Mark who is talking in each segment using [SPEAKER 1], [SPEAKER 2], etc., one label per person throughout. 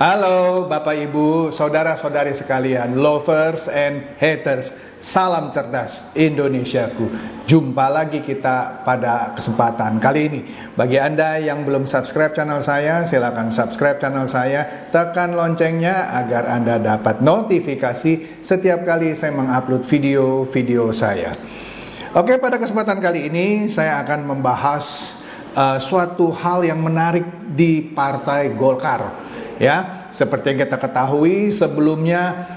[SPEAKER 1] Halo Bapak Ibu, saudara-saudari sekalian, lovers and haters, salam cerdas Indonesiaku. Jumpa lagi kita pada kesempatan kali ini. Bagi Anda yang belum subscribe channel saya, silakan subscribe channel saya, tekan loncengnya agar Anda dapat notifikasi setiap kali saya mengupload video-video saya. Oke, pada kesempatan kali ini saya akan membahas suatu hal yang menarik di Partai Golkar. Ya, seperti yang kita ketahui sebelumnya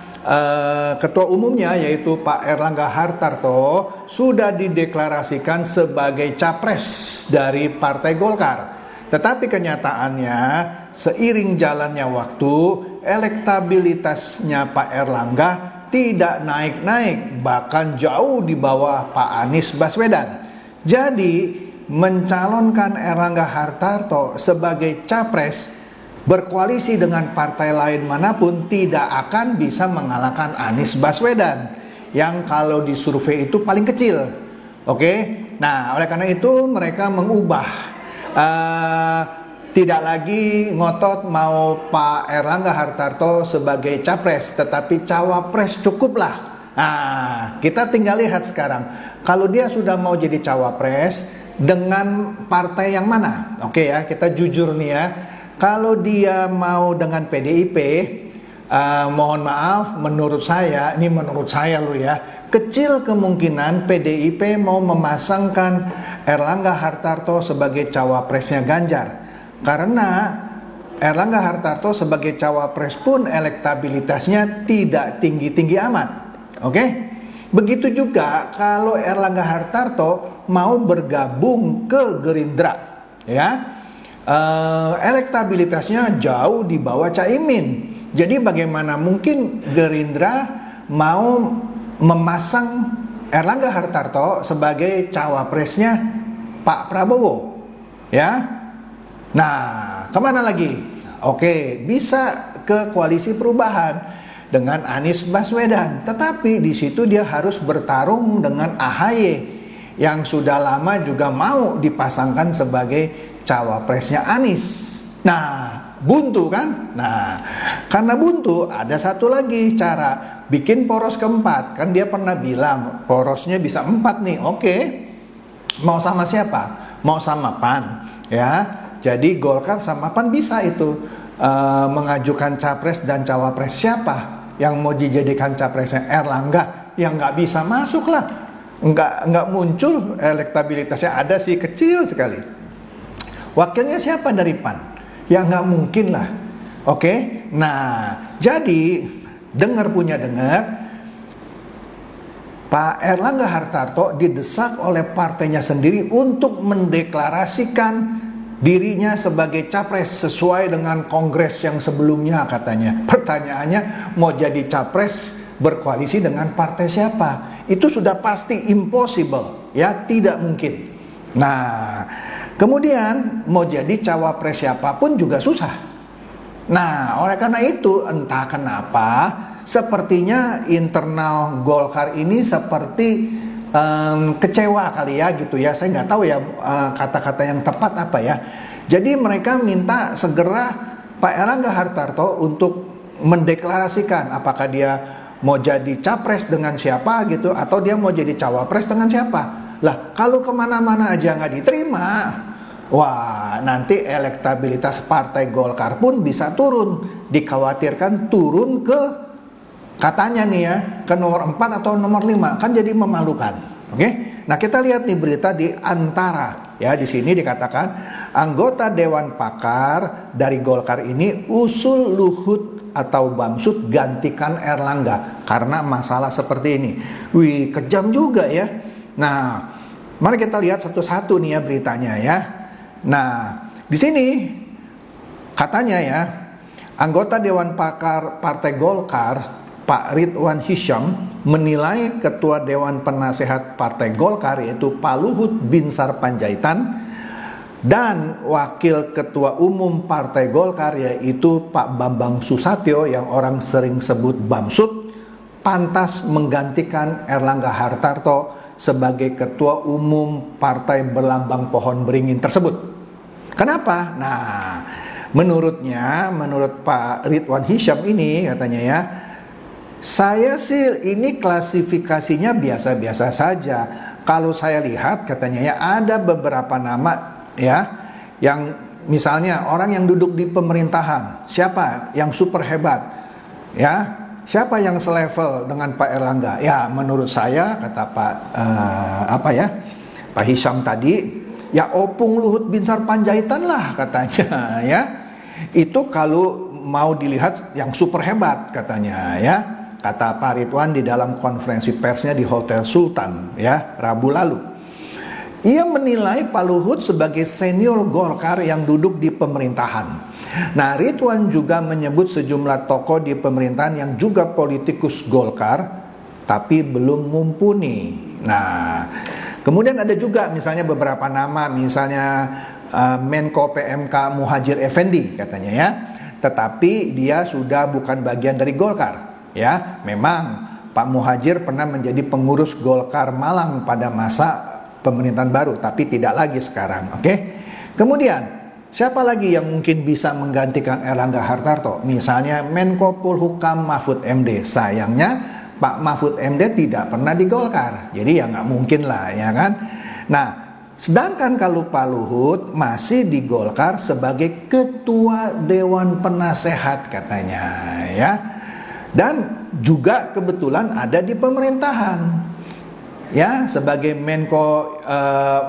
[SPEAKER 1] ketua umumnya yaitu Pak Erlangga Hartarto sudah dideklarasikan sebagai capres dari Partai Golkar. Tetapi kenyataannya seiring jalannya waktu, elektabilitasnya Pak Erlangga tidak naik-naik, bahkan jauh di bawah Pak Anies Baswedan. Jadi mencalonkan Erlangga Hartarto sebagai capres berkoalisi dengan partai lain manapun tidak akan bisa mengalahkan Anies Baswedan yang kalau di survei itu paling kecil. Oke, nah oleh karena itu mereka mengubah tidak lagi ngotot mau Pak Erlangga Hartarto sebagai capres, tetapi cawapres cukuplah. Nah, kita tinggal lihat sekarang kalau dia sudah mau jadi cawapres dengan partai yang mana. Oke ya, kita jujur nih ya. Kalau dia mau dengan PDIP, mohon maaf, menurut saya loh ya, kecil kemungkinan PDIP mau memasangkan Erlangga Hartarto sebagai cawapresnya Ganjar. Karena Erlangga Hartarto sebagai cawapres pun elektabilitasnya tidak tinggi-tinggi amat. Oke? Begitu juga kalau Erlangga Hartarto mau bergabung ke Gerindra, ya. Elektabilitasnya jauh di bawah Caimin. Jadi bagaimana mungkin Gerindra mau memasang Erlangga Hartarto sebagai cawapresnya Pak Prabowo, ya? Nah, kemana lagi? Oke, bisa ke koalisi perubahan dengan Anies Baswedan. Tetapi di situ dia harus bertarung dengan AHY yang sudah lama juga mau dipasangkan sebagai cawapresnya Anies. Nah, buntu kan? Nah, karena buntu ada satu lagi cara bikin poros keempat. Kan dia pernah bilang porosnya bisa 4 nih. Oke, mau sama siapa? Mau sama PAN, ya. Jadi Golkar sama PAN bisa itu mengajukan capres dan cawapres. Siapa yang mau dijadikan capresnya? Erlangga, yang nggak bisa masuk lah, nggak muncul, elektabilitasnya ada sih kecil sekali. Wakilnya siapa dari PAN? Ya nggak mungkin lah. Oke, nah jadi dengar Pak Erlangga Hartarto didesak oleh partainya sendiri untuk mendeklarasikan dirinya sebagai capres sesuai dengan kongres yang sebelumnya katanya. Pertanyaannya, mau jadi capres berkoalisi dengan partai siapa? Itu sudah pasti impossible, ya, tidak mungkin. Nah, kemudian mau jadi cawapres siapapun juga susah. Nah, oleh karena itu entah kenapa sepertinya internal Golkar ini seperti kecewa kali ya gitu ya. Saya nggak tahu ya kata-kata yang tepat apa ya. Jadi mereka minta segera Pak Erlangga Hartarto untuk mendeklarasikan apakah dia mau jadi capres dengan siapa gitu, atau dia mau jadi cawapres dengan siapa. Lah, kalau kemana-mana aja nggak diterima, wah nanti elektabilitas Partai Golkar pun bisa turun. Dikhawatirkan turun ke, katanya nih ya, ke nomor 4 atau nomor 5. Kan jadi memalukan. Oke? Nah, kita lihat nih berita di Antara. Ya, di sini dikatakan anggota Dewan Pakar dari Golkar ini usul Luhut atau Bamsud gantikan Erlangga karena masalah seperti ini. Wih, kejam juga ya. Nah, mari kita lihat satu-satu nih ya beritanya ya. Nah, di sini katanya ya, anggota Dewan Pakar Partai Golkar, Pak Ridwan Hisyam, menilai Ketua Dewan Penasehat Partai Golkar yaitu Pak Luhut Binsar Panjaitan dan Wakil Ketua Umum Partai Golkar yaitu Pak Bambang Susatyo yang orang sering sebut Bamsud, pantas menggantikan Erlangga Hartarto sebagai Ketua Umum Partai Berlambang Pohon Beringin tersebut. Kenapa? Nah, Menurut Pak Ridwan Hisyam ini katanya ya, saya sih ini klasifikasinya biasa-biasa saja. Kalau saya lihat katanya ya, ada beberapa nama ya, yang misalnya orang yang duduk di pemerintahan, siapa yang super hebat ya, siapa yang selevel dengan Pak Erlangga? Ya menurut saya, kata Pak Hisyam tadi, ya Opung Luhut Binsar Panjaitan lah katanya ya. Itu kalau mau dilihat yang super hebat katanya ya, kata Pak Ridwan di dalam konferensi persnya di Hotel Sultan ya Rabu lalu. Ia menilai Pak Luhut sebagai senior Golkar yang duduk di pemerintahan. Nah, Ridwan juga menyebut sejumlah tokoh di pemerintahan yang juga politikus Golkar tapi belum mumpuni. Nah, kemudian ada juga misalnya beberapa nama, misalnya Menko PMK Muhadjir Effendi katanya ya, tetapi dia sudah bukan bagian dari Golkar ya. Memang Pak Muhadjir pernah menjadi pengurus Golkar Malang pada masa pemerintahan baru, tapi tidak lagi sekarang. Oke. Kemudian siapa lagi yang mungkin bisa menggantikan Erlangga Hartarto? Misalnya Menko Polhukam Mahfud MD. Sayangnya Pak Mahfud MD tidak pernah di Golkar, jadi ya nggak mungkin lah ya kan. Nah, sedangkan kalau Pak Luhut masih di Golkar sebagai Ketua Dewan Penasehat katanya ya, dan juga kebetulan ada di pemerintahan ya sebagai Menko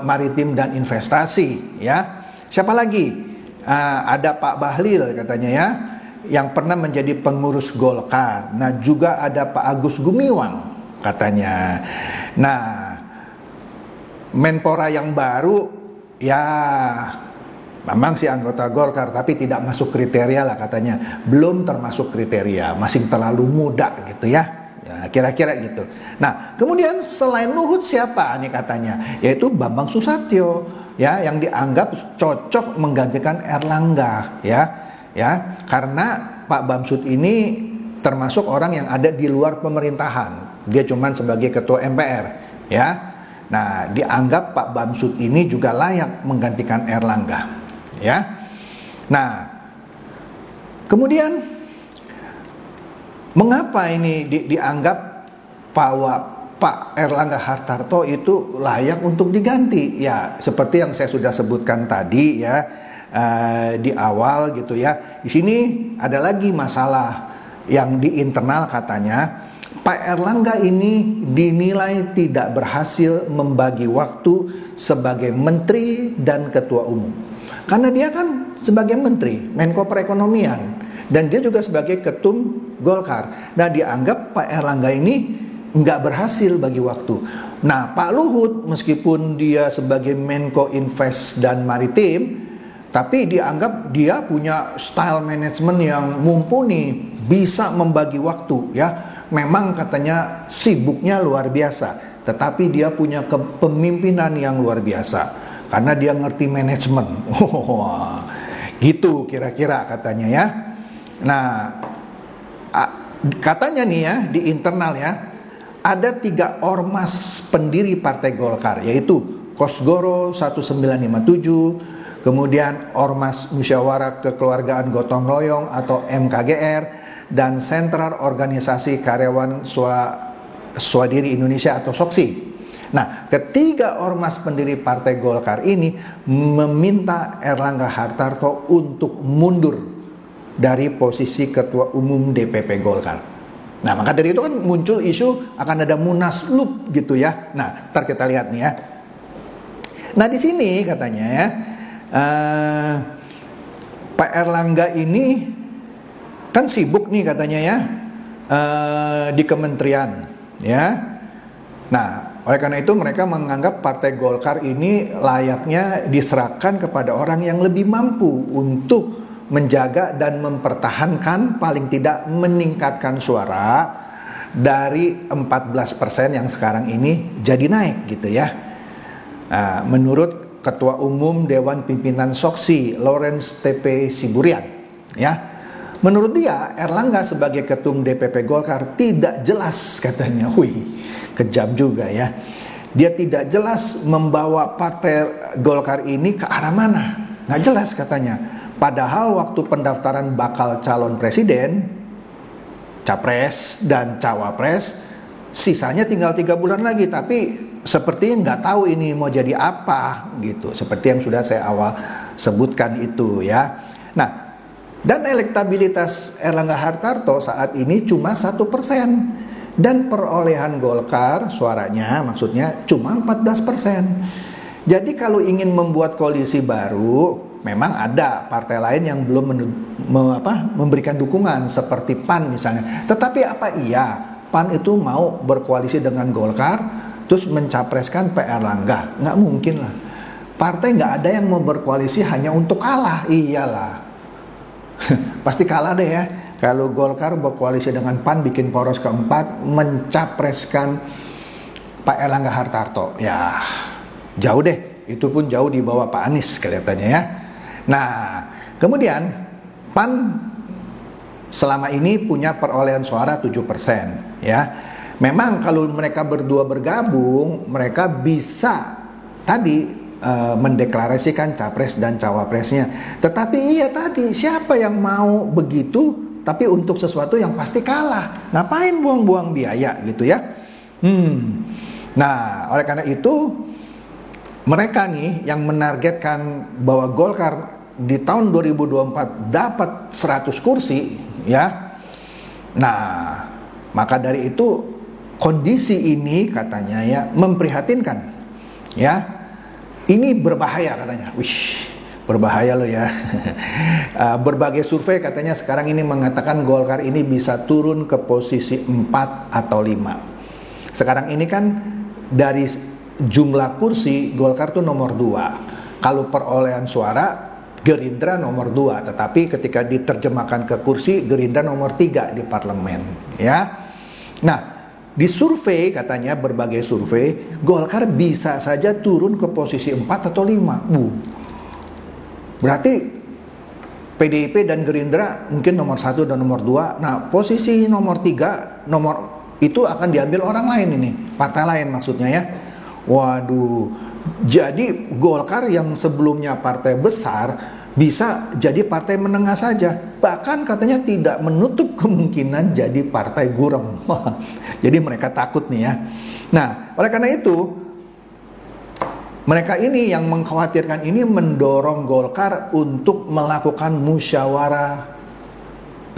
[SPEAKER 1] Maritim dan Investasi ya. Siapa lagi? Ada Pak Bahlil katanya ya, yang pernah menjadi pengurus Golkar. Nah, juga ada Pak Agus Gumiwang katanya. Nah, Menpora yang baru ya memang sih anggota Golkar tapi tidak masuk kriteria lah katanya. Belum termasuk kriteria, masih terlalu muda gitu ya. Ya, kira-kira gitu. Nah, kemudian selain Luhut siapa nih katanya? Yaitu Bambang Susatyo ya, yang dianggap cocok menggantikan Erlangga ya. Ya, karena Pak Bamsud ini termasuk orang yang ada di luar pemerintahan. Dia cuman sebagai ketua MPR ya. Nah, dianggap Pak Bamsud ini juga layak menggantikan Erlangga ya. Nah, kemudian mengapa ini dianggap Pak Erlangga Hartarto itu layak untuk diganti? Ya, seperti yang saya sudah sebutkan tadi ya, di awal gitu ya. Di sini ada lagi masalah yang di internal katanya. Pak Erlangga ini dinilai tidak berhasil membagi waktu sebagai menteri dan ketua umum. Karena dia kan sebagai menteri, Menko Perekonomian, dan dia juga sebagai ketum Golkar. Nah, dianggap Pak Erlangga ini nggak berhasil bagi waktu. Nah, Pak Luhut meskipun dia sebagai Menko Invest dan Maritim, tapi dianggap dia punya style manajemen yang mumpuni, bisa membagi waktu ya. Memang katanya sibuknya luar biasa, tetapi dia punya kepemimpinan yang luar biasa karena dia ngerti manajemen. Gitu kira-kira katanya ya. Nah, katanya nih ya di internal ya, ada 3 ormas pendiri Partai Golkar, yaitu Kosgoro 1957, kemudian Ormas Musyawarah Kekeluargaan Gotong Royong atau MKGR, dan Sentral Organisasi Karyawan Swadiri Indonesia atau SOKSI. Nah, ketiga ormas pendiri Partai Golkar ini meminta Erlangga Hartarto untuk mundur dari posisi Ketua Umum DPP Golkar. Nah, maka dari itu kan muncul isu akan ada munaslup gitu ya. Nah, ntar kita lihat nih ya. Nah, di sini katanya ya, Pak Erlangga ini kan sibuk nih katanya ya, di kementerian ya. Nah, oleh karena itu mereka menganggap Partai Golkar ini layaknya diserahkan kepada orang yang lebih mampu untuk menjaga dan mempertahankan, paling tidak meningkatkan suara dari 14% yang sekarang ini jadi naik gitu ya. Nah, menurut Ketua Umum Dewan Pimpinan SOKSI Lawrence TP Siburian ya, menurut dia Erlangga sebagai ketum DPP Golkar tidak jelas katanya. Wih, kejam juga ya. Dia tidak jelas membawa Partai Golkar ini ke arah mana. Nggak jelas katanya. Padahal waktu pendaftaran bakal calon presiden, capres dan cawapres, sisanya tinggal 3 bulan lagi. Tapi sepertinya nggak tahu ini mau jadi apa gitu. Seperti yang sudah saya awal sebutkan itu ya. Nah, dan elektabilitas Erlangga Hartarto saat ini cuma 1%. Dan perolehan Golkar suaranya maksudnya cuma 14%. Jadi kalau ingin membuat koalisi baru, memang ada partai lain yang belum memberikan dukungan seperti PAN misalnya. Tetapi apa iya PAN itu mau berkoalisi dengan Golkar terus mencapreskan Pak Erlangga? Nggak mungkin lah. Partai nggak ada yang mau berkoalisi hanya untuk kalah. Iyalah. Pasti kalah deh ya. Kalau Golkar berkoalisi dengan PAN bikin poros keempat mencapreskan Pak Erlangga Hartarto, ya jauh deh. Itu pun jauh di bawah Pak Anies kelihatannya ya. Nah, kemudian PAN selama ini punya perolehan suara 7% ya. Memang kalau mereka berdua bergabung, mereka bisa tadi mendeklarasikan capres dan cawapresnya. Tetapi iya tadi, siapa yang mau begitu tapi untuk sesuatu yang pasti kalah? Ngapain buang-buang biaya gitu ya? Nah, oleh karena itu mereka nih yang menargetkan bahwa Golkar di tahun 2024 dapat 100 kursi ya. Nah, maka dari itu kondisi ini katanya ya memprihatinkan ya. Ini berbahaya katanya. Berbahaya loh ya. Berbagai survei katanya sekarang ini mengatakan Golkar ini bisa turun ke posisi 4 atau 5. Sekarang ini kan dari jumlah kursi Golkar tuh nomor 2. Kalau perolehan suara Gerindra nomor 2. Tetapi ketika diterjemahkan ke kursi Gerindra nomor 3 di parlemen ya. Nah, di survei katanya berbagai survei Golkar bisa saja turun ke posisi 4 atau 5. Berarti PDIP dan Gerindra mungkin nomor 1 dan nomor 2. Nah, posisi nomor 3 itu akan diambil orang lain ini, partai lain maksudnya ya. Waduh. Jadi Golkar yang sebelumnya partai besar bisa jadi partai menengah saja. Bahkan katanya tidak menutup kemungkinan jadi partai gurem. Jadi mereka takut nih ya. Nah, oleh karena itu mereka ini yang mengkhawatirkan ini mendorong Golkar untuk melakukan musyawarah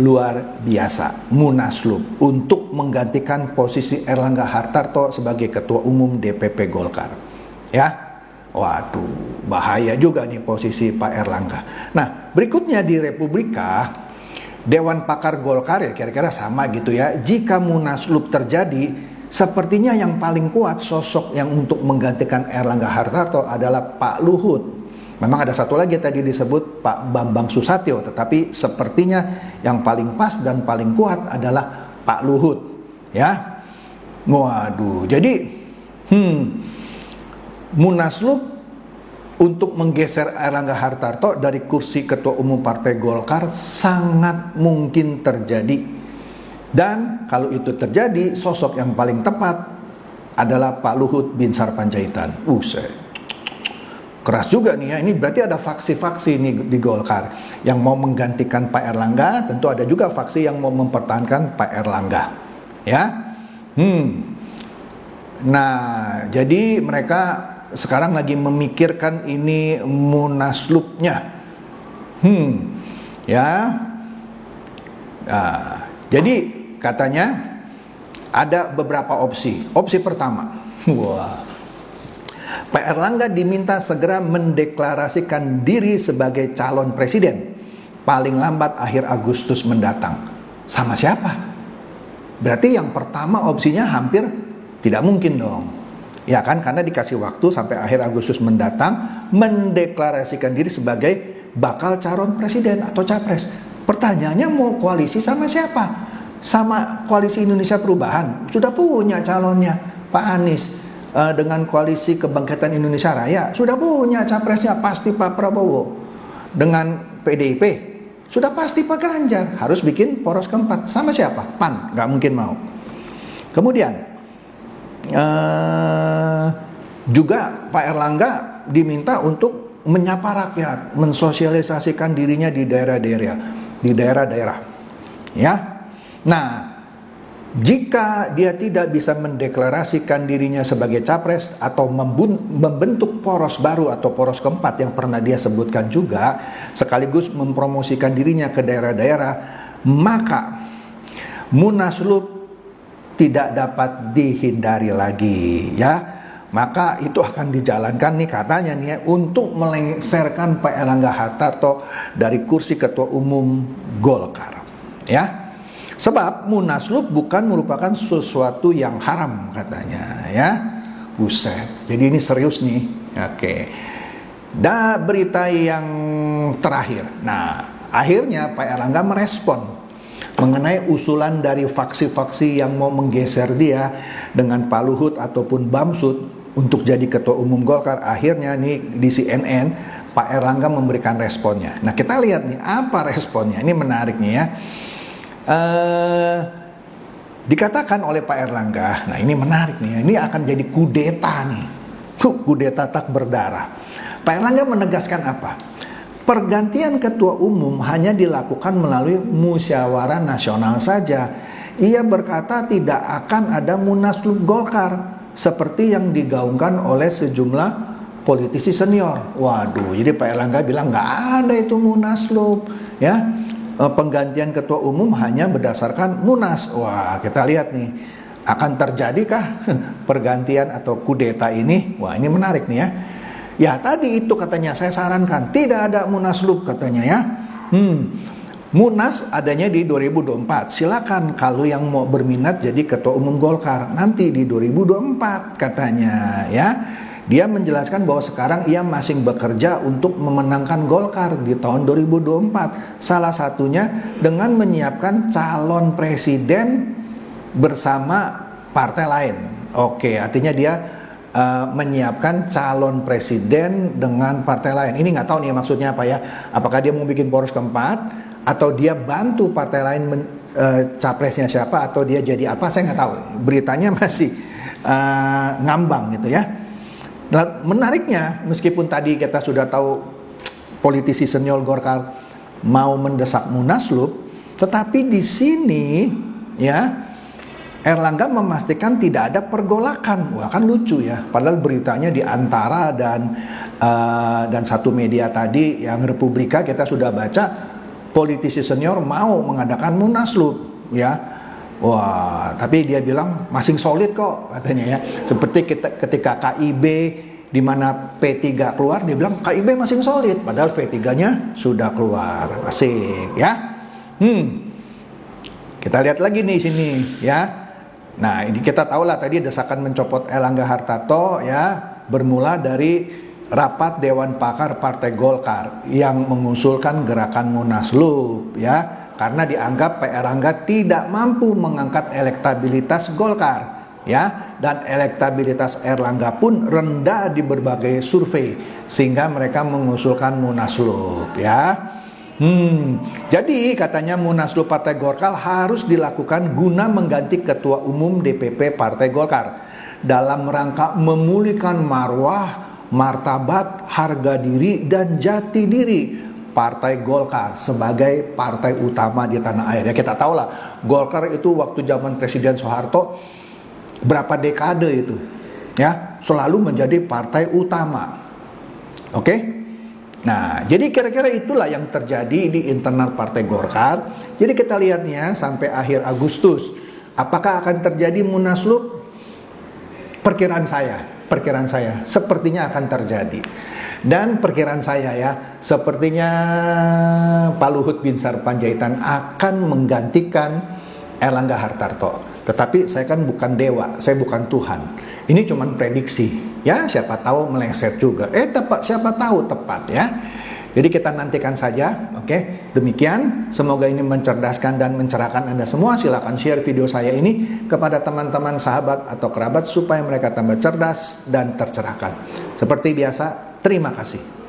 [SPEAKER 1] luar biasa, Munaslup, untuk menggantikan posisi Erlangga Hartarto sebagai Ketua Umum DPP Golkar. Ya, waduh, bahaya juga nih posisi Pak Erlangga. Nah, berikutnya di Republika, Dewan Pakar Golkar ya kira-kira sama gitu ya. Jika Munaslup terjadi, sepertinya yang paling kuat sosok yang untuk menggantikan Erlangga Hartarto adalah Pak Luhut. Memang ada satu lagi tadi disebut Pak Bambang Susatyo, tetapi sepertinya yang paling pas dan paling kuat adalah Pak Luhut. Ya, waduh. Jadi, Munaslup untuk menggeser Erlangga Hartarto dari kursi Ketua Umum Partai Golkar sangat mungkin terjadi. Dan kalau itu terjadi, sosok yang paling tepat adalah Pak Luhut Binsar Panjaitan. Keras juga nih ya. Ini berarti ada faksi-faksi nih di Golkar yang mau menggantikan Pak Erlangga. Tentu ada juga faksi yang mau mempertahankan Pak Erlangga. Ya. Nah, jadi mereka sekarang lagi memikirkan ini Munaslupnya. Ya. Nah, jadi katanya ada beberapa opsi. Opsi pertama, Pak Erlangga diminta segera mendeklarasikan diri sebagai calon presiden paling lambat akhir Agustus mendatang. Sama siapa? Berarti yang pertama opsinya hampir tidak mungkin dong. Ya kan, karena dikasih waktu sampai akhir Agustus mendatang mendeklarasikan diri sebagai bakal calon presiden atau capres. Pertanyaannya mau koalisi sama siapa? Sama Koalisi Indonesia Perubahan sudah punya calonnya Pak Anies, dengan Koalisi Kebangkitan Indonesia Raya sudah punya capresnya pasti Pak Prabowo, dengan PDIP sudah pasti Pak Ganjar. Harus bikin poros keempat sama siapa? PAN, nggak mungkin mau. Kemudian juga Pak Erlangga diminta untuk menyapa rakyat, mensosialisasikan dirinya di daerah-daerah. Ya. Nah, jika dia tidak bisa mendeklarasikan dirinya sebagai capres atau membentuk poros baru atau poros keempat yang pernah dia sebutkan juga, sekaligus mempromosikan dirinya ke daerah-daerah, maka Munaslup tidak dapat dihindari lagi, ya. Maka itu akan dijalankan nih katanya nih ya, untuk melengsarkan Pak Erlangga Hartarto dari kursi Ketua Umum Golkar, ya. Sebab Munaslup bukan merupakan sesuatu yang haram katanya, ya. Buset. Jadi ini serius nih. Oke. Dan berita yang terakhir. Nah, akhirnya Pak Erlangga merespon mengenai usulan dari faksi-faksi yang mau menggeser dia dengan Pak Luhut ataupun Bamsud untuk jadi Ketua Umum Golkar. Akhirnya nih di CNN Pak Erlangga memberikan responnya. Nah, kita lihat nih apa responnya. Ini menarik nih ya. Dikatakan oleh Pak Erlangga, nah ini menarik nih, ini akan jadi kudeta nih, kudeta tak berdarah. Pak Erlangga menegaskan apa? Pergantian ketua umum hanya dilakukan melalui musyawarah nasional saja. Ia berkata tidak akan ada Munaslup Golkar seperti yang digaungkan oleh sejumlah politisi senior. Waduh, jadi Pak Erlangga bilang nggak ada itu Munaslup, ya. Penggantian ketua umum hanya berdasarkan Munas. Wah, kita lihat nih, akan terjadikah pergantian atau kudeta ini? Wah, ini menarik nih ya. Ya, tadi itu katanya saya sarankan tidak ada Munaslup katanya ya. Munas adanya di 2024. Silakan kalau yang mau berminat jadi ketua umum Golkar nanti di 2024 katanya ya. Dia menjelaskan bahwa sekarang ia masih bekerja untuk memenangkan Golkar di tahun 2024. Salah satunya dengan menyiapkan calon presiden bersama partai lain. Oke, artinya dia menyiapkan calon presiden dengan partai lain. Ini nggak tahu nih maksudnya apa ya. Apakah dia mau bikin poros keempat atau dia bantu partai lain capresnya siapa atau dia jadi apa, saya nggak tahu. Beritanya masih ngambang gitu ya. Nah, menariknya, meskipun tadi kita sudah tahu politisi senior Golkar mau mendesak Munaslup, tetapi di sini ya Erlangga memastikan tidak ada pergolakan. Wah, kan lucu ya. Padahal beritanya di Antara dan satu media tadi yang Republika kita sudah baca politisi senior mau mengadakan Munaslup ya. Wah, tapi dia bilang masih solid kok katanya ya. Seperti ketika KIB di mana P3 keluar, dia bilang KIB masih solid, padahal P3-nya sudah keluar. Asik ya. Kita lihat lagi nih sini ya. Nah, ini kita tahulah tadi desakan mencopot Erlangga Hartarto ya bermula dari rapat Dewan Pakar Partai Golkar yang mengusulkan gerakan Munaslup ya. Karena dianggap Pak Erlangga tidak mampu mengangkat elektabilitas Golkar ya, dan elektabilitas Erlangga pun rendah di berbagai survei sehingga mereka mengusulkan Munaslup ya. Jadi katanya Munaslup Partai Golkar harus dilakukan guna mengganti Ketua Umum DPP Partai Golkar dalam rangka memulihkan marwah, martabat, harga diri dan jati diri Partai Golkar sebagai partai utama di tanah air. Ya kita tahu lah, Golkar itu waktu zaman Presiden Soeharto berapa dekade itu ya selalu menjadi partai utama. Oke? Nah, jadi kira-kira itulah yang terjadi di internal Partai Golkar. Jadi kita lihatnya sampai akhir Agustus, apakah akan terjadi Munaslup? Perkiraan saya sepertinya akan terjadi. Dan perkiraan saya ya, sepertinya Pak Luhut Binsar Panjaitan akan menggantikan Erlangga Hartarto. Tetapi saya kan bukan dewa, saya bukan Tuhan. Ini cuma prediksi. Ya, siapa tahu meleset juga. Siapa tahu tepat ya. Jadi kita nantikan saja, oke? Demikian, semoga ini mencerdaskan dan mencerahkan Anda semua. Silakan share video saya ini kepada teman-teman, sahabat atau kerabat supaya mereka tambah cerdas dan tercerahkan. Seperti biasa, terima kasih.